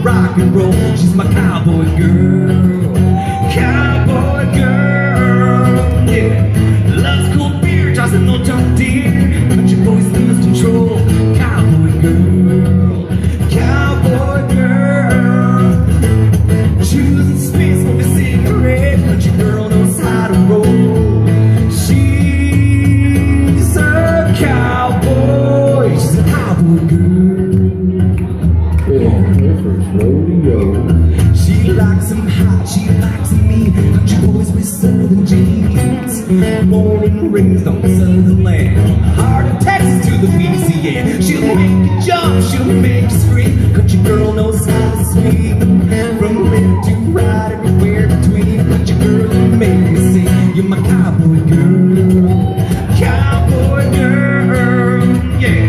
rock and roll. She's my cowboy girl. Cowboy girl, yeah. Loves cold beer, drives an old John Deere. Country boys lose control. Cowboy girl. Cowboy girl. Shoes and spits, smoke a cigarette. Country girl knows how to roll. She's a cowboy. She's a cowboy girl. Rodeo. She likes them hot, she likes them mean. Country boys with southern jeans. Born and raised on the southern land, from the heart of Texas to Louisiana. She'll make you jump, she'll make you scream. Country girl knows how to speak. From left to right, everywhere between. Country girl, you make me sing. You're my cowboy girl. Cowboy girl, yeah.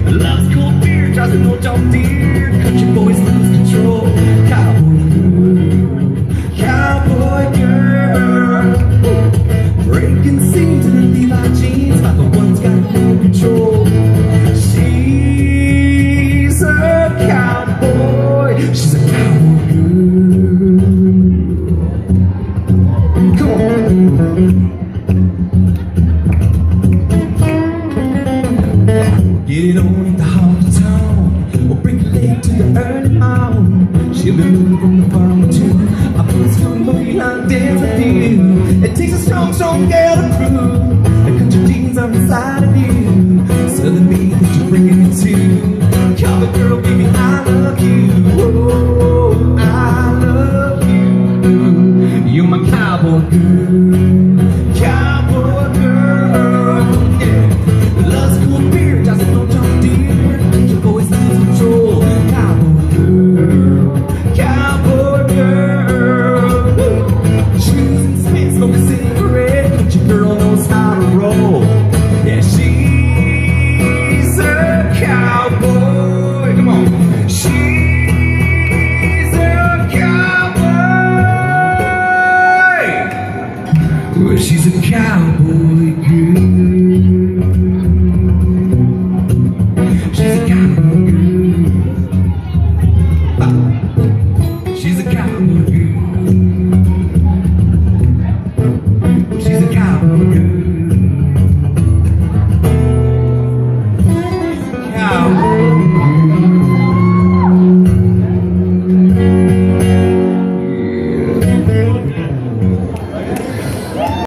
Loves cold beer, drives an old John Deere. Country boys lose control. Cowboy girl, cowboy girl. Breaking seams in her Levi jeans, like the one's got no control. She's a cowboy. She's a cowboy girl. Come on. Get on at the heart of town, or break a leg to the early morn. She'll be moving from the farm to I put some moonshine dance with you. It takes a strong, strong girl to prove that country jeans are inside of you. Southern me that you're bringing it to. Cowboy girl, baby, I love you. Oh, I love you. You're my cowboy girl. Cowboy girl, yeah. Loves cool beer, doesn't know John Deere. Country boys lose control. Cowboy girl, cowboy girl. Shoes and spits, smoke a cigarette. Country girl knows how to roll. Yeah, she's a cowboy. Come on. She's a cowboy. Well, she's a cowboy.